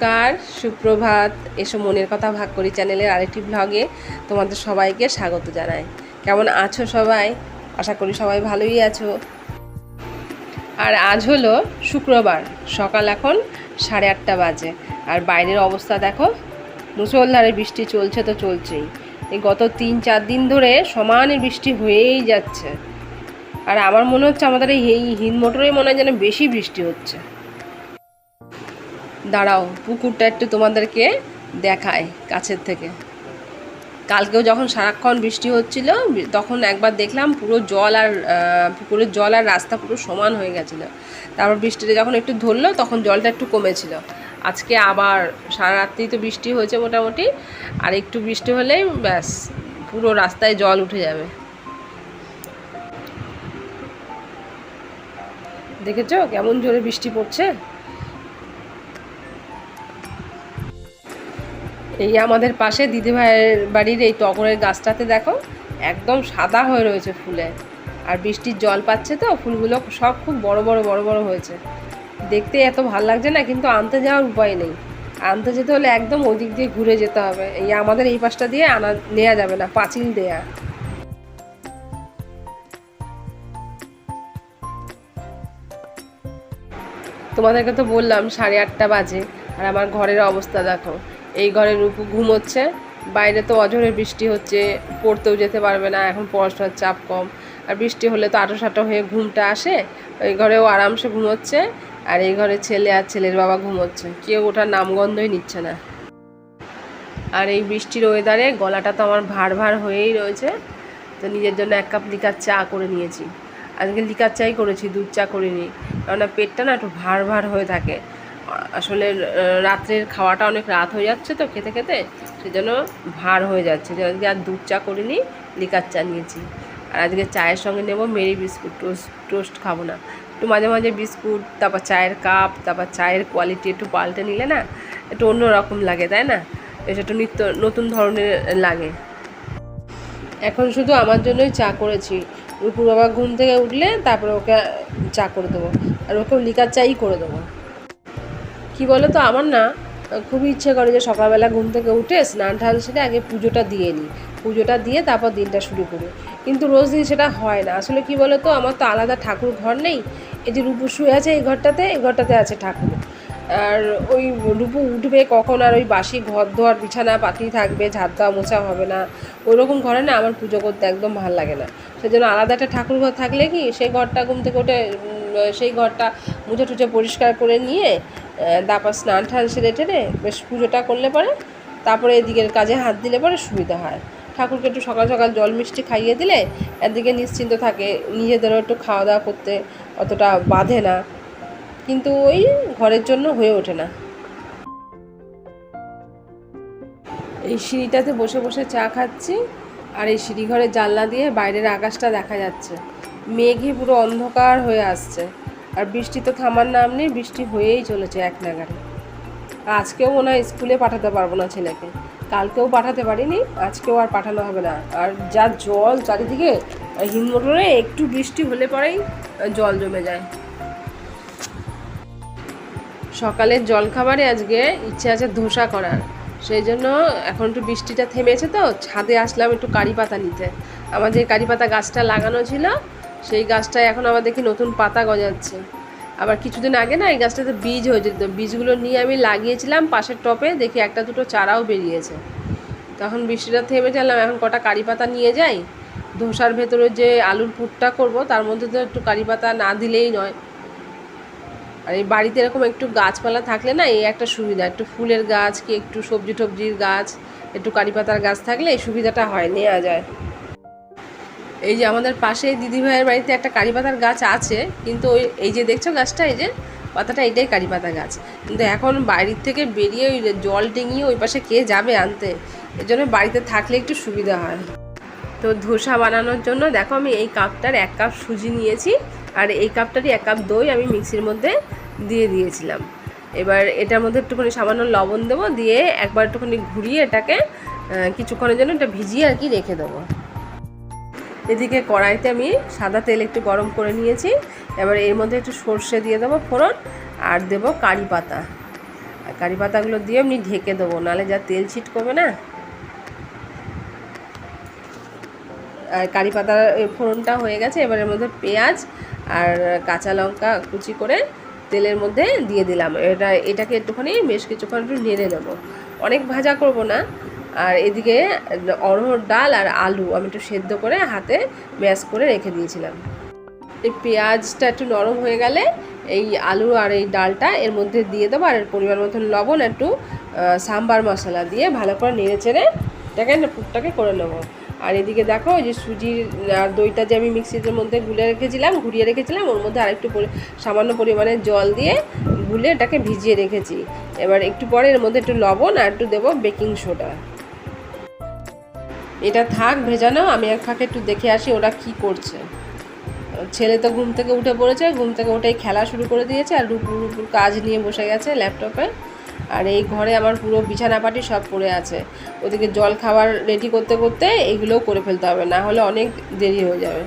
নমস্কার, সুপ্রভাত। এসো মনের কথা ভাগ করি চ্যানেলের আরেকটি ব্লগে তোমাদের সবাইকে স্বাগত জানাই। কেমন আছো সবাই? আশা করি সবাই ভালোই আছো। আর আজ হলো শুক্রবার, সকাল এখন 8:30 বাজে। আর বাইরের অবস্থা দেখো, মুষলধারে বৃষ্টি চলছে তো চলছেই। এই গত 3-4 দিন ধরে সমানে বৃষ্টি হয়েই যাচ্ছে। আর আমার মনে হচ্ছে আমাদের এই হিন্দমোটরেই মনে হয় যেন বেশি বৃষ্টি হচ্ছে। দাঁড়াও, পুকুরটা একটু তোমাদেরকে দেখায় কাছের থেকে। কালকেও যখন সারাক্ষণ বৃষ্টি হচ্ছিল তখন একবার দেখলাম পুরো জল আর পুকুরের জল আর রাস্তা পুরো সমান হয়ে গেছিলো। তারপর বৃষ্টিটা যখন একটু ধরলো তখন জলটা একটু কমেছিল। আজকে আবার সারা রাত্রি তো বৃষ্টি হয়েছে মোটামুটি, আর একটু বৃষ্টি হলেই ব্যাস পুরো রাস্তায় জল উঠে যাবে। দেখেছো কেমন জোরে বৃষ্টি পড়ছে? এই আমাদের পাশে দিদিভাইয়ের বাড়ির এই টগরের গাছটাতে দেখো একদম সাদা হয়ে রয়েছে ফুলে। আর বৃষ্টির জল পাচ্ছে তো ফুলগুলো সব খুব বড় বড় হয়েছে। দেখতে এত ভালো লাগছে না, কিন্তু আনতে যাওয়ার উপায় নেই। আনতে যেতে হলে একদম ওদিক দিয়ে ঘুরে যেতে হবে। এই আমাদের এই পাশটা দিয়ে নেওয়া যাবে না, পাঁচিল দেয়া। তোমাদেরকে তো বললাম 8:30 বাজে, আর আমার ঘরের অবস্থা দেখো। এই ঘরে রূপু ঘুমোচ্ছে। বাইরে তো অঝোরে বৃষ্টি হচ্ছে, পড়তেও যেতে পারবে না, এখন পড়াশোনার চাপ কম। আর বৃষ্টি হলে তো আঁটো হয়ে ঘুমটা আসে। ওই ঘরেও আরামসে ঘুমোচ্ছে। আর এই ঘরে ছেলে আর ছেলের বাবা ঘুমোচ্ছে, কেউ ওঠার নামগন্ধই নিচ্ছে না। আর এই বৃষ্টির ওয়েদারে গলাটা তো আমার ভার হয়েই রয়েছে। তো নিজের জন্য 1 কাপ লিকার চা করে নিয়েছি। আজকে লিকার চাই করেছি, দুধ চা করিনি, কেননা পেটটা না একটু ভার হয়ে থাকে। আসলে রাত্রের খাওয়াটা অনেক রাত হয়ে যাচ্ছে তো খেতে খেতে, সেজন্য ভার হয়ে যাচ্ছে। আজকে আর দুধ চা করিনি, লিকার চা নিয়েছি। আর আজকে চায়ের সঙ্গে নেব মেরি বিস্কুট। টোস্ট খাবো না। একটু মাঝে মাঝে বিস্কুট, তারপর চায়ের কাপ, তারপর চায়ের কোয়ালিটি একটু পাল্টে নিলে না একটু অন্যরকম লাগে, তাই না? এটা একটু নতুন ধরনের লাগে। এখন শুধু আমার জন্যই চা করেছি। রূপুর বাবা ঘুম থেকে উঠলে তারপরে ওকে চা করে দেবো, আর ওকেও লিকার চাই করে দেবো। কি বলো তো, আমার না খুবই ইচ্ছে করে যে সকালবেলা ঘুম থেকে উঠে স্নান টান সেরে আগে পুজোটা দিয়ে নিই। পুজোটা দিয়ে তারপর দিনটা শুরু করি, কিন্তু রোজ দিন সেটা হয় না। আসলে কি বলো তো, আমার তো আলাদা ঠাকুর ঘর নেই। এই যে রূপু শুয়ে আছে এই ঘরটাতে আছে ঠাকুর। আর ওই রূপু উঠবে কখন, আর ওই বাসি ঘর ধোয়ার বিছানা পাতি থাকবে, ঝাড় দেওয়া মোছা হবে না, ওইরকম ঘরে না আমার পুজো করতে একদম ভালো লাগে না। সেজন্য আলাদা একটা ঠাকুর ঘর থাকলে কি সেই ঘরটা ঘুম থেকে উঠে সেই ঘরটা মুছে টুছে পরিষ্কার করে নিয়ে তারপর স্নান টান সেরে টেরে বেশ পুজোটা করলে পরে তারপরে এদিকের কাজে হাত দিলে পরে সুবিধা হয়। ঠাকুরকে একটু সকাল সকাল জল মিষ্টি খাইয়ে দিলে একদিকে নিশ্চিন্ত থাকে, নিজেদেরও একটু খাওয়া দাওয়া করতে অতটা বাধে না। কিন্তু ওই ঘরের জন্য হয়ে ওঠে না। এই সিঁড়িটাতে বসে বসে চা খাচ্ছি, আর এই সিঁড়িঘরের জানলা দিয়ে বাইরের আকাশটা দেখা যাচ্ছে। মেঘে পুরো অন্ধকার হয়ে আসছে, আর বৃষ্টি তো থামার নাম নেই, বৃষ্টি হয়েই চলেছে এক নাগাড়ে। আজকেও মনে হয় স্কুলে পাঠাতে পারবো না ছেলেকে। কালকেও পাঠাতে পারিনি, আজকেও আর পাঠানো হবে না। আর যা জল চারিদিকে, হিমমোটরে একটু বৃষ্টি হলে পরেই জল জমে যায়। সকালের জলখাবারে আজকে ইচ্ছে আছে ধোসা করার। সেই জন্য এখন একটু বৃষ্টিটা থেমেছে তো ছাদে আসলাম একটু কারি পাতা নিতে। আমার যে কারি পাতা গাছটা লাগানো ছিল সেই গাছটায় এখন আবার দেখি নতুন পাতা গজাচ্ছে। আবার কিছুদিন আগে না এই গাছটাতে বীজ হয়ে যেত, বীজগুলো নিয়ে আমি লাগিয়েছিলাম পাশের টপে, দেখি একটা দুটো চারাও বেরিয়েছে। তখন বৃষ্টিটা থেমে গেলাম, এখন কটা কারি পাতা নিয়ে যাই। ধোসার ভেতরে যে আলুর পুরটা করব তার মধ্যে তো একটু কারি পাতা না দিলেই নয়। আর এই বাড়িতে এরকম একটু গাছপালা থাকলে না এই একটা সুবিধা, একটু ফুলের গাছ কি একটু সবজি টবজির গাছ, একটু কারি পাতার গাছ থাকলে এই সুবিধাটা হয়, নেওয়া যায়। এই যে আমাদের পাশে দিদিভাইয়ের বাড়িতে একটা কারি পাতার গাছ আছে, কিন্তু এই যে দেখছো গাছটা, এই যে পাতাটা, এটাই কারি পাতা গাছ। কিন্তু এখন বাড়ির থেকে বেরিয়ে ওই জল টেঙিয়ে ওই পাশে কে যাবে আনতে, এর জন্য বাড়িতে থাকলে একটু সুবিধা হয়। তো ধোসা বানানোর জন্য দেখো আমি এই কাপটার 1 কাপ সুজি নিয়েছি, আর এই কাপটারই 1 কাপ দই আমি মিক্সির মধ্যে দিয়ে দিয়েছিলাম। এবার এটার মধ্যে একটুখানি সামান্য লবণ দেবো, দিয়ে একবার একটুখানি ঘুরিয়ে এটাকে কিছুক্ষণের জন্য এটা ভিজিয়ে আর কি রেখে দেবো। এদিকে কড়াইতে আমি সাদা তেল একটু গরম করে নিয়েছি। এবার এর মধ্যে একটু সর্ষে দিয়ে দেবো ফোড়ন, আর দেবো কারি পাতা। কারি পাতাগুলো দিয়ে এমনি ঢেকে দেবো, নাহলে যা তেল ছিটকবে না। আর কারি পাতার ফোড়নটা হয়ে গেছে, এবারের মধ্যে পেঁয়াজ আর কাঁচা লঙ্কা কুচি করে তেলের মধ্যে দিয়ে দিলাম। এটাকে একটুখানি বেশ কিছুক্ষণ একটু নেড়ে নেবো, অনেক ভাজা করব না। আর এদিকে অড়হর ডাল আর আলু আমি একটু সেদ্ধ করে হাতে ম্যাশ করে রেখে দিয়েছিলাম। এই পেঁয়াজটা একটু নরম হয়ে গেলে এই আলু আর এই ডালটা এর মধ্যে দিয়ে দেবো, আর এর পরিমাণ মতন লবণ, একটু সাম্বার মশলা দিয়ে ভালো করে নেড়ে চেড়ে এটাকে পুরটাকে করে নেবো। আর এদিকে দেখো ওই যে সুজির আর দইটা যে আমি মিক্সির মধ্যে ঘুরিয়ে রেখেছিলাম, ওর মধ্যে আরেকটু সামান্য পরিমাণে জল দিয়ে গুলে এটাকে ভিজিয়ে রেখেছি। এবার একটু পরে এর মধ্যে একটু লবণ আর একটু দেবো বেকিং সোডা। এটা থাক ভেজানো, আমি এক ফাঁকে একটু দেখে আসি ওরা কি করছে। ছেলে তো ঘুম থেকে উঠে পড়েছে, ঘুম থেকে উঠেই খেলা শুরু করে দিয়েছে, আর রূপুর কাজ নিয়ে বসে গেছে ল্যাপটপে। আর এই ঘরে আমার পুরো বিছানাপাটি সব পড়ে আছে। ওদিকে জল খাবার রেডি করতে করতে এইগুলোও করে ফেলতে হবে, না হলে অনেক দেরি হয়ে যাবে।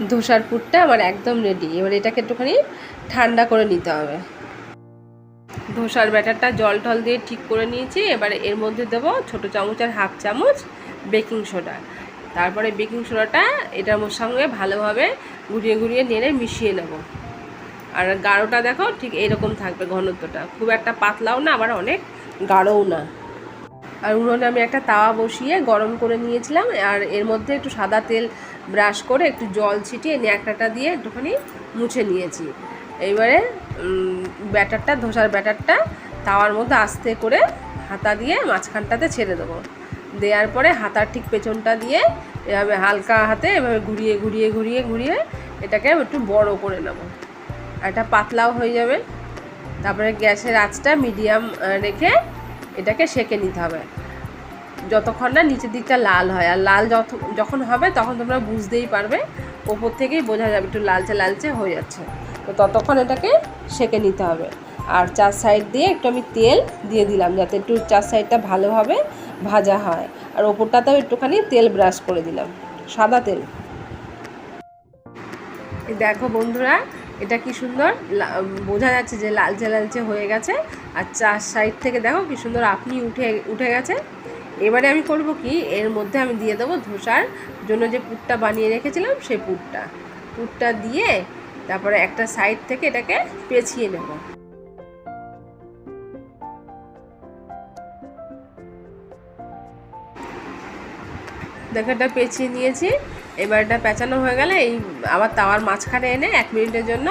ধোসার পুরটা আমার একদম রেডি। এবার এটাকে একটুখানি ঠান্ডা করে নিতে হবে। ধোসার ব্যাটারটা জল টল দিয়ে ঠিক করে নিয়েছি। এবার এর মধ্যে দেবো ছোটো চামচ আর হাফ চামচ বেকিং সোডা। তারপরে বেকিং সোডাটা এটার সঙ্গে ভালোভাবে ঘুরিয়ে নেড়ে মিশিয়ে নেব। আর গাঢ়টা দেখো ঠিক এইরকম থাকবে ঘনত্বটা, খুব একটা পাতলাও না আবার অনেক গাঢ়ও না। আর উনুনে আমি একটা তাওয়া বসিয়ে গরম করে নিয়েছিলাম, আর এর মধ্যে একটু সাদা তেল ব্রাশ করে একটু জল ছিটিয়ে ন্যাকড়াটা দিয়ে একটুখানি মুছে নিয়েছি। এইবারে ধোসার ব্যাটারটা তাওয়ার মধ্যে আস্তে করে হাতা দিয়ে মাঝখানটাতে ছেড়ে দেবো। দেওয়ার পরে হাতার ঠিক পেছনটা দিয়ে এভাবে হালকা হাতে এভাবে ঘুরিয়ে এটাকে একটু বড় করে নেব। আর এটা পাতলাও হয়ে যাবে। তারপরে গ্যাসের আঁচটা মিডিয়াম রেখে এটাকে সেঁকে নিতে হবে যতক্ষণ না নিচের দিকটা লাল হয়। আর লাল যখন হবে তখন তোমরা বুঝতেই পারবে, ওপর থেকেই বোঝা যাবে একটু লালচে হয়ে যাচ্ছে। তো ততক্ষণ এটাকে সেঁকে নিতে হবে। আর চার সাইড দিয়ে একটু আমি তেল দিয়ে দিলাম, যাতে একটু চার সাইডটা ভালোভাবে ভাজা হয়। আর ওপরটাতেও একটুখানি তেল ব্রাশ করে দিলাম, সাদা তেল। দেখো বন্ধুরা, এটা কি সুন্দর বোঝা যাচ্ছে যে লালচে হয়ে গেছে। আর চার সাইড থেকে দেখো কি সুন্দর আপনি উঠে গেছে। এবারে আমি করব কি, এর মধ্যে আমি দিয়ে দেবো ধোসার জন্য যে পুরটা বানিয়ে রেখেছিলাম সেই পুরটা দিয়ে তারপরে একটা সাইড থেকে এটাকে পেঁচিয়ে নেব। দেখো এটা পেঁচিয়ে নিয়েছি। এবার এটা পেঁচানো হয়ে গেলে এই আবার তাওয়ার মাঝখানে এনে 1 মিনিটের জন্য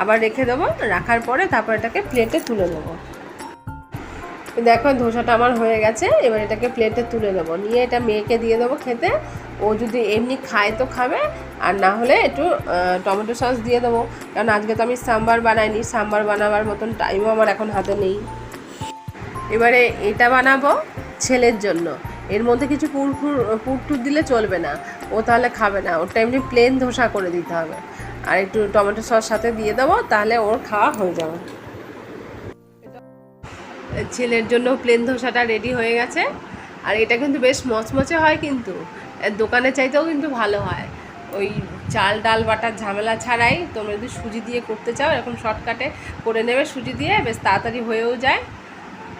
আবার রেখে দেবো। রাখার পরে তারপর এটাকে প্লেটে তুলে নেবো। দেখো ধোসাটা আমার হয়ে গেছে। এবার এটাকে প্লেটে তুলে নেবো, নিয়ে এটা মেয়েকে দিয়ে দেবো খেতে। ও যদি এমনি খায় তো খাবে, আর না হলে একটু টমেটো সস দিয়ে দেবো। কারণ আজকে তো আমি সাম্বার বানাইনি, সাম্বার বানাবার মতন টাইমও আমার এখন হাতে নেই। এবারে এটা বানাবো ছেলের জন্য। এর মধ্যে কিছু পুর দিলে চলবে না, ও তাহলে খাবে না। ওটা এমনি প্লেন ধোসা করে দিতে হবে, আর একটু টমেটো সস সাথে দিয়ে দেবো, তাহলে ওর খাওয়া হয়ে যাবে। ছেলের জন্য প্লেন ধোসাটা রেডি হয়ে গেছে। আর এটা কিন্তু বেশ মচমচে হয়, কিন্তু দোকানে চাইতেও কিন্তু ভালো হয়। ওই চাল ডাল বাটার ঝামেলা ছাড়াই তোমরা যদি সুজি দিয়ে করতে চাও, এরকম শর্টকাটে করে নেবে সুজি দিয়ে, বেশ তাড়াতাড়ি হয়েও যায়।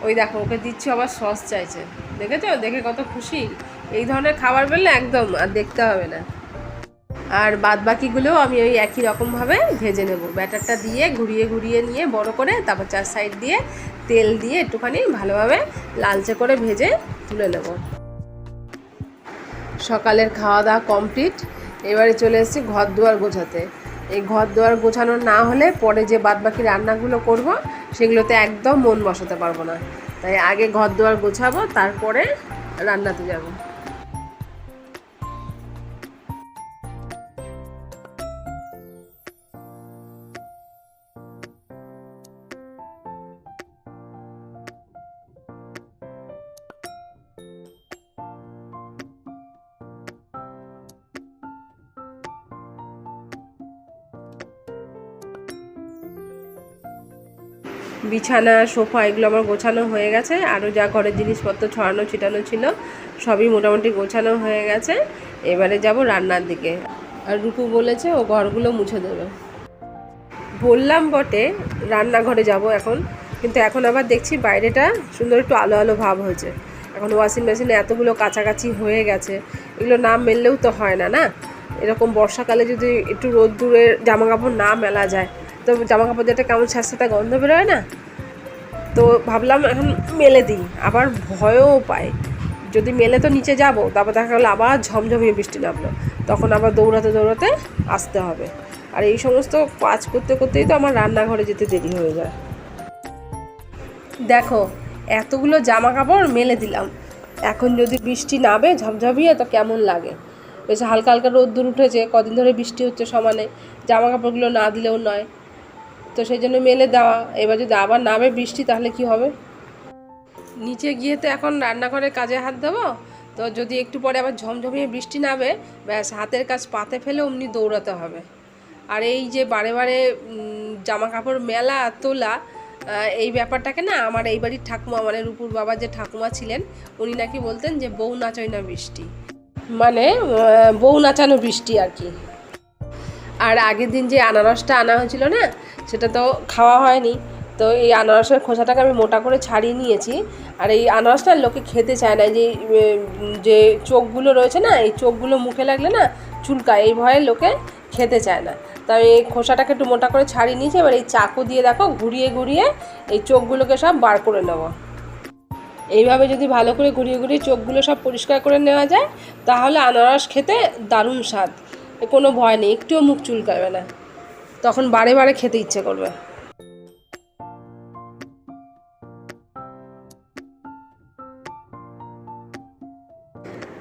ওই দেখো ওকে দিচ্ছি, আবার সস চাইছে, দেখেছো? দেখে কত খুশি। এই ধরনের খাবার পেলে একদম আর দেখতে হবে না। আর বাদ বাকিগুলোও আমি ওই একই রকমভাবে ভেজে নেব। ব্যাটারটা দিয়ে ঘুরিয়ে নিয়ে বড় করে, তারপর চার সাইড দিয়ে তেল দিয়ে একটুখানি ভালোভাবে লালচে করে ভেজে তুলে নেব। সকালের খাওয়া দাওয়া কমপ্লিট। এবারে চলে এসেছি ঘর দুয়ার গোছাতে। এই ঘর দুয়ার গোছানো না হলে পরে যে বাদ বাকি রান্নাগুলো করব সেগুলোতে একদম মন বসাতে পারবো না। তাই আগে ঘর দুয়ার গোছাবো, তারপরে রান্নাতে যাব। বিছানা সোফা এগুলো আমার গোছানো হয়ে গেছে। আরও যা ঘরের জিনিসপত্র ছড়ানো ছিটানো ছিল সবই মোটামুটি গোছানো হয়ে গেছে। এবারে যাব রান্নার দিকে। আর রূপু বলেছে ও ঘরগুলো মুছে দেবে। বললাম বটে রান্নাঘরে যাব এখন, কিন্তু এখন আবার দেখছি বাইরেটা সুন্দর একটু আলো আলো ভাব হয়েছে। এখন ওয়াশিং মেশিনে এতগুলো কাছাকাছি হয়ে গেছে, এগুলো না মেললেও তো হয় না, না? এরকম বর্ষাকালে যদি একটু রোদ্দুরের জামা কাপড় না মেলা যায় তো জামা কাপড় যেটা কেমন স্যাঁতস্যাঁতে গন্ধ বেরোয় না। তো ভাবলাম এখন মেলে দিই, আবার ভয়ও পায় যদি মেলে তো নিচে যাব, তারপর দেখা গেলো আবার ঝমঝমিয়ে বৃষ্টি নামলো, তখন আবার দৌড়াতে দৌড়াতে আসতে হবে। আর এই সমস্ত কাজ করতে করতেই তো আমার রান্নাঘরে যেতে দেরি হয়ে যায়। দেখো এতগুলো জামা কাপড় মেলে দিলাম, এখন যদি বৃষ্টি নামে ঝমঝমিয়ে তো কেমন লাগে। বেশ হালকা হালকা রোদ্দুর উঠেছে, কদিন ধরে বৃষ্টি হচ্ছে সমানে, জামা কাপড়গুলো না দিলেও নয়, তো সেই জন্য মেলে দেওয়া। এবার যদি আবার নামে বৃষ্টি তাহলে কি হবে? নিচে গিয়ে তো এখন রান্নাঘরের কাজে হাত দেবো, তো যদি একটু পরে আবার ঝমঝমিয়ে বৃষ্টি নামে, ব্যাস হাতের কাজ পাতে ফেলে অমনি দৌড়াতে হবে। আর এই যে বারে বারে জামা কাপড় মেলা তোলা, এই ব্যাপারটাকে না আমার এই বাড়ির ঠাকুমা, মানে রূপুর বাবা যে ঠাকুমা ছিলেন, উনি নাকি বলতেন যে বউ নাচয় না বৃষ্টি, মানে বউ নাচানো বৃষ্টি আর কি। আর আগের দিন যে আনারসটা আনা হয়েছিল না, সেটা তো খাওয়া হয়নি, তো এই আনারসের খোসাটাকে আমি মোটা করে ছাড়িয়ে নিয়েছি। আর এই আনারসটা লোকে খেতে চায় না, যে যে চোখগুলো রয়েছে না, এই চোখগুলো মুখে লাগলে না চুলকায়, এই ভয়ে লোকে খেতে চায় না। তাই এই খোসাটাকে একটু মোটা করে ছাড়িয়ে নিয়েছি। এবার এই চাকু দিয়ে দেখো ঘুরিয়ে ঘুরিয়ে এই চোখগুলোকে সব বার করে নেব। এইভাবে যদি ভালো করে ঘুরিয়ে ঘুরিয়ে চোখগুলো সব পরিষ্কার করে নেওয়া যায়, তাহলে আনারস খেতে দারুণ স্বাদ, কোনো ভয় নেই, একটুও মুখ চুলকাবে না, তখন বারে বারে খেতে ইচ্ছে করবে।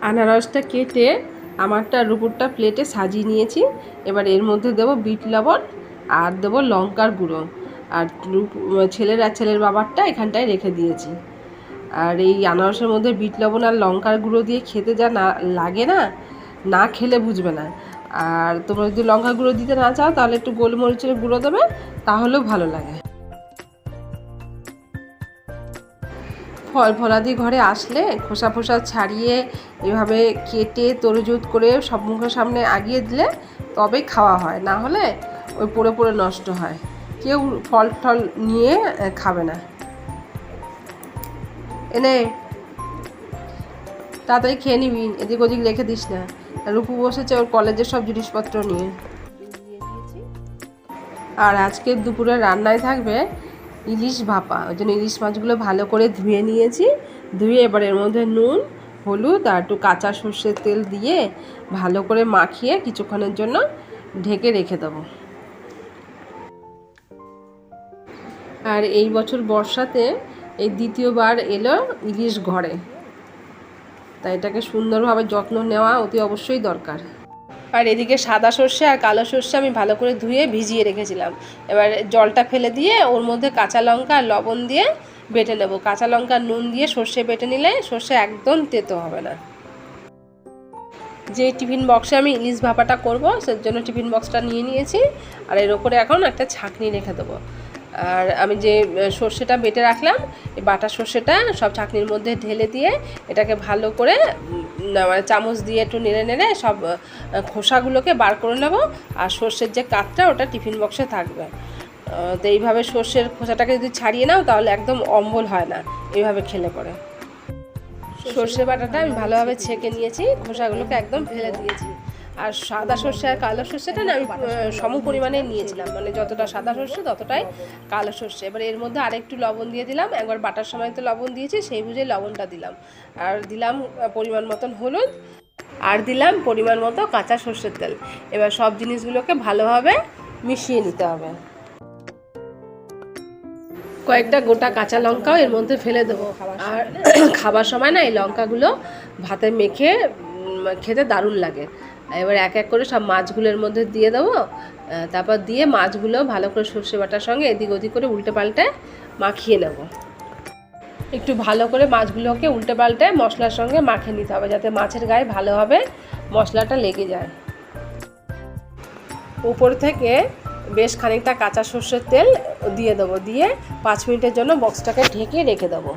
আনারসটা কেটে আমারটা রুপুরটা প্লেটে সাজিয়ে নিয়েছি। এবার এর মধ্যে দেবো বিট লবণ আর দেবো লঙ্কার গুঁড়ো, আর ছেলের বাবারটা এখানটায় রেখে দিয়েছি। আর এই আনারসের মধ্যে বিট লবণ আর লঙ্কার গুঁড়ো দিয়ে খেতে যা না লাগে, না না খেলে বুঝবে না। আর তোমরা যদি লঙ্কার গুঁড়ো দিতে না চাও তাহলে একটু গোলমরিচের গুঁড়ো দেবে, তাহলেও ভালো লাগে। ফল ফলাদি ঘরে আসলে খোসা ফোসা ছাড়িয়ে এভাবে কেটে তরুজুত করে সব মুখের সামনে আগিয়ে দিলে তবেই খাওয়া হয়, না হলে ওই পড়ে পড়ে নষ্ট হয়, কেউ ফল টল নিয়ে খাবে না। এনে তাড়াতাড়ি খেয়ে নিবি, এদিক ওদিক রেখে দিস না। রূপু বসেছে ওর কলেজের সব জিনিসপত্র নিয়ে। আর আজকে দুপুরে রান্নায় থাকবে ইলিশ ভাপা, ওই জন্য ইলিশ মাছগুলো ভালো করে ধুয়ে নিয়েছি। ধুয়ে এবার এর মধ্যে নুন, হলুদ আর একটু কাঁচা সর্ষের তেল দিয়ে ভালো করে মাখিয়ে কিছুক্ষণের জন্য ঢেকে রেখে দেবো। আর এই বছর বর্ষাতে এই দ্বিতীয়বার এলো ইলিশ ঘরে, তাই এটাকে সুন্দরভাবে যত্ন নেওয়া অতি অবশ্যই দরকার। আর এদিকে সাদা সর্ষে আর কালো সর্ষে আমি ভালো করে ধুয়ে ভিজিয়ে রেখেছিলাম। এবার জলটা ফেলে দিয়ে ওর মধ্যে কাঁচা লঙ্কা আর লবণ দিয়ে বেটে নেব। কাঁচা লঙ্কা নুন দিয়ে সর্ষে বেটে নিলে সর্ষে একদম তেতো হবে না। যে টিফিন বক্সে আমি ইলিশ ভাপাটা করবো সেই জন্য টিফিন বক্সটা নিয়ে নিয়েছি। আর এর ওপরে এখন একটা ছাঁকনি রেখে দেবো। আর আমি যে সর্ষেটা বেটে রাখলাম, এই বাটা সর্ষেটা সব ছাঁকনির মধ্যে ঢেলে দিয়ে এটাকে ভালো করে মানে চামচ দিয়ে একটু নেড়ে নেড়ে সব খোসাগুলোকে বার করে নেব। আর সর্ষের যে কাঠটা ওটা টিফিন বক্সে থাকবে। তো এইভাবে সর্ষের খোসাটাকে যদি ছাড়িয়ে নাও তাহলে একদম অম্বল হয় না এইভাবে খেলে পরে। সর্ষে বাটাটা আমি ভালোভাবে ছেঁকে নিয়েছি, খোসাগুলোকে একদম ফেলে দিয়েছি। আর সাদা সর্ষে আর কালো সর্ষেটা না আমি সম পরিমাণে নিয়েছিলাম, মানে যতটা সাদা সর্ষে ততটাই কালো সর্ষে। এবার এর মধ্যে আরেকটু লবণ দিয়ে দিলাম, একবার বাটার সময় তো লবণ দিয়েছি সেই বুঝে লবণটা দিলাম। আর দিলাম পরিমাণ মতন হলুদ, আর দিলাম পরিমাণ মতো কাঁচা সর্ষের তেল। এবার সব জিনিসগুলোকে ভালোভাবে মিশিয়ে নিতে হবে। কয়েকটা গোটা কাঁচা লঙ্কাও এর মধ্যে ফেলে দেবো। আর খাবার সময় না এই লঙ্কাগুলো ভাতে মেখে খেতে দারুণ লাগে। এবার এক এক করে সব মাছগুলোর মধ্যে দিয়ে দেবো। তারপর দিয়ে মাছগুলো ভালো করে সর্ষে বাটার সঙ্গে এদিক ওদিক করে উল্টে পাল্টে মাখিয়ে নেব। একটু ভালো করে মাছগুলোকে উল্টে পাল্টে মশলার সঙ্গে মাখিয়ে নিতে হবে, যাতে মাছের গায়ে ভালোভাবে মশলাটা লেগে যায়। উপর থেকে বেশ খানিকটা কাঁচা সর্ষের তেল দিয়ে দেবো, দিয়ে 5 মিনিটের জন্য বক্সটাকে ঢেকে রেখে দেবো।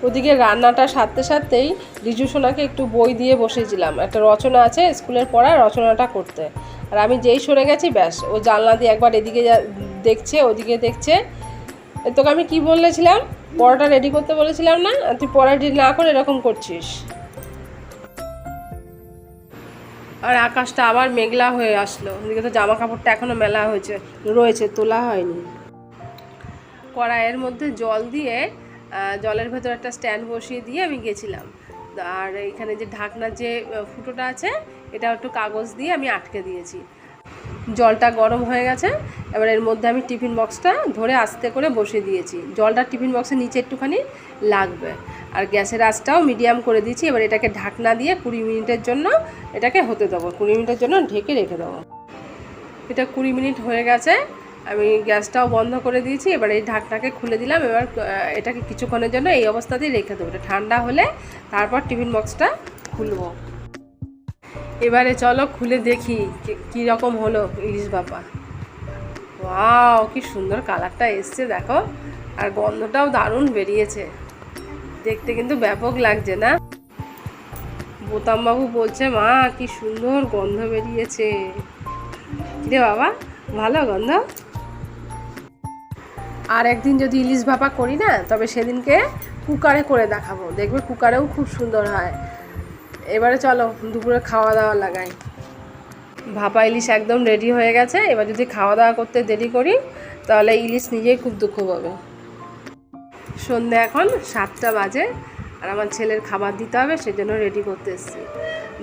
ওদিকে রান্নাটা সারতে সারতেই রিজু সোনাকে একটু বই দিয়ে বসেছিলাম, একটা রচনা আছে স্কুলের পড়া, রচনাটা করতে। আর আমি যেই সরে গেছি ব্যাস ও জানলা দিয়ে একবার এদিকে দেখছে ওদিকে দেখছে, তোকে আমি কি বলেছিলাম, পরোটা রেডি করতে বলেছিলাম না, তুই পরোটা রেডি না করে এরকম করছিস। আর আকাশটা আবার মেঘলা হয়ে আসলো, এদিকে তো জামা কাপড়টা এখনও মেলা রয়েছে, তোলা হয়নি। কড়াইয়ের মধ্যে জল দিয়ে জলের ভেতর একটা স্ট্যান্ড বসিয়ে দিয়ে আমি গেছিলাম। আর এখানে যে ঢাকনার যে ফুটোটা আছে এটা একটু কাগজ দিয়ে আমি আটকে দিয়েছি। জলটা গরম হয়ে গেছে, এবার এর মধ্যে আমি টিফিন বক্সটা ধরে আস্তে করে বসিয়ে দিয়েছি। জলটা টিফিন বক্সের নিচে একটুখানি লাগবে। আর গ্যাসের আঁচটাও মিডিয়াম করে দিয়েছি। এবার এটাকে ঢাকনা দিয়ে 20 মিনিটের জন্য এটাকে হতে দেবো, 20 মিনিটের জন্য ঢেকে রেখে দেবো। এটা 20 মিনিট হয়ে গেছে, আমি গ্যাসটাও বন্ধ করে দিয়েছি। এবার এই ঢাকনাকে খুলে দিলাম। এবার এটাকে কিছুক্ষণের জন্য এই অবস্থাতেই রেখে দেবো। এটা ঠান্ডা হলে তারপর টিফিন বক্সটা খুলবো। এবারে চলো খুলে দেখি কী রকম হলো ইলিশ ভাপা। ওয়াও, কি সুন্দর কালারটা এসছে দেখো, আর গন্ধটাও দারুণ বেরিয়েছে, দেখতে কিন্তু ব্যাপক লাগছে না? বোতামবাবু বলছে, মা কি সুন্দর গন্ধ বেরিয়েছে। কিরে বাবা, ভালো গন্ধ? আর একদিন যদি ইলিশ ভাপা করি না, তবে সেদিনকে কুকারে করে দেখাবো, দেখবে কুকারেও খুব সুন্দর হয়। এবারে চলো দুপুরে খাওয়া দাওয়া লাগাই। ভাপা ইলিশ একদম রেডি হয়ে গেছে। এবার যদি খাওয়া দাওয়া করতে দেরি করি তাহলে ইলিশ নিজেই খুব দুঃখ পাবে। সন্ধ্যে এখন 7টা বাজে, আর আমার ছেলের খাবার দিতে হবে, সেজন্য রেডি করতে এসেছি।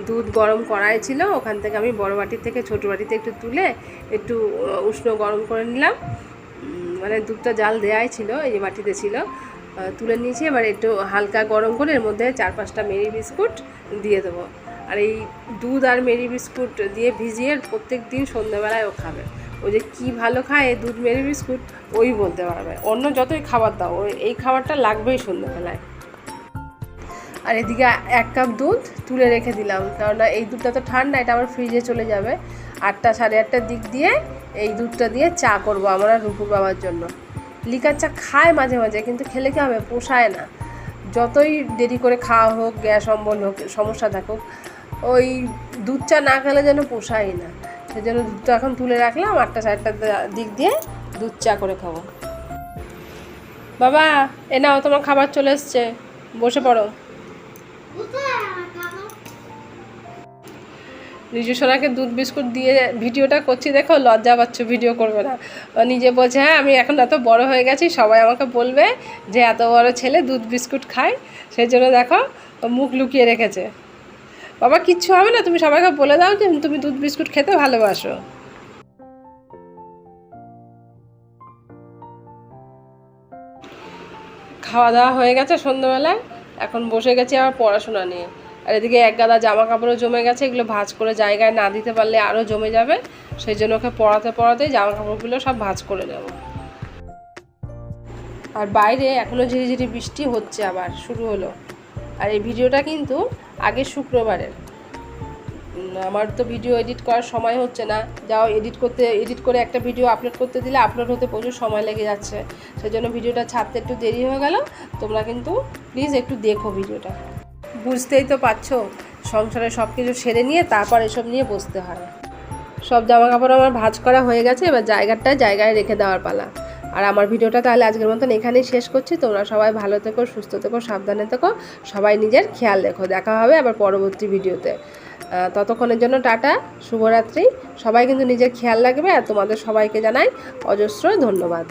দুধ গরম কড়াই ছিল, ওখান থেকে আমি বড় বাটির থেকে ছোটো বাটিতে একটু তুলে একটু উষ্ণ গরম করে নিলাম। মানে দুধটা জাল দেওয়াই ছিল, এই যে বাটিতে ছিল, তুলে নিয়েছি। এবার একটু হালকা গরম করে এর মধ্যে 4-5টা মেরি বিস্কুট দিয়ে দেবো। আর এই দুধ আর মেরি বিস্কুট দিয়ে ভিজিয়ে প্রত্যেক দিন সন্ধ্যাবেলায় ও খাবে। ও যে কী ভালো খায় এই দুধ মেরি বিস্কুট, ওই বলতে পারবে। অন্য যতই খাবার দাও, ওই এই খাবারটা লাগবেই সন্ধ্যাবেলায়। আর এদিকে 1 কাপ দুধ তুলে রেখে দিলাম, কারণ এই দুধটা তো ঠান্ডা, এটা আবার ফ্রিজে চলে যাবে। 8টা 8:30টার দিক দিয়ে এই দুধটা দিয়ে চা করবো আমার আর রূপুর বাবার জন্য। লিকার চা খায় মাঝে মাঝে, কিন্তু খেলে কী হবে, পোষায় না। যতই দেরি করে খাওয়া হোক, গ্যাস অম্বল হোক, সমস্যা থাকুক, ওই দুধ চা না খেলে যেন পোষায় না। সেই জন্য দুধটা এখন তুলে রাখলাম, 8টা 8:30টার দিক দিয়ে দুধ চা করে খাবো। বাবা, এ নাও তোমার খাবার চলে এসছে, বসে পড়ো। রিজু সোনাকে দুধ বিস্কুট দিয়ে ভিডিওটা করছি, দেখো লজ্জা পাচ্ছ, ভিডিও করবে না। নিজে বলছে, হ্যাঁ আমি এখন এত বড় হয়ে গেছি, সবাই আমাকে বলবে যে এত বড় ছেলে দুধ বিস্কুট খায়, সেই জন্য দেখো মুখ লুকিয়ে রেখেছে। বাবা কিচ্ছু হবে না, তুমি সবাইকে বলে দাও যে তুমি দুধ বিস্কুট খেতে ভালোবাসো। খাওয়া দাওয়া হয়ে গেছে সন্ধ্যাবেলায়, এখন বসে গেছি আবার পড়াশোনা নিয়ে। আর এদিকে এক গাদা জামা কাপড়ও জমে গেছে, এগুলো ভাঁজ করে জায়গায় না দিতে পারলে আরও জমে যাবে। সেই জন্য ওকে পড়াতেই জামা কাপড়গুলো সব ভাঁজ করে নেব। আর বাইরে এখনও ঝিরিঝিরি বৃষ্টি হচ্ছে, আবার শুরু হলো। আর এই ভিডিওটা কিন্তু আগের শুক্রবারের। আমার তো ভিডিও এডিট করার সময় হচ্ছে না, যাও এডিট করে একটা ভিডিও আপলোড করতে দিলে আপলোড হতে প্রচুর সময় লেগে যাচ্ছে। সেই জন্য ভিডিওটা ছাড়তে একটু দেরি হয়ে গেল। তোমরা কিন্তু প্লিজ একটু দেখো ভিডিওটা। বুঝতেই তো পারছো, সংসারে সব কিছু সেরে নিয়ে তারপর এসব নিয়ে বসতে হয়। সব জামা কাপড় আমার ভাঁজ করা হয়ে গেছে, এবার জায়গায় রেখে দেওয়ার পালা। আর আমার ভিডিওটা তাহলে আজকের মতন এখানেই শেষ করছি। তোমরা সবাই ভালো থেকো, সুস্থ থেকো, সাবধানে থেকো, সবাই নিজের খেয়াল রেখো। দেখা হবে আবার পরবর্তী ভিডিওতে। ততক্ষণের জন্য টাটা, শুভরাত্রি। সবাই কিন্তু নিজের খেয়াল রাখবে, আর তোমাদের সবাইকে জানাই অজস্র ধন্যবাদ।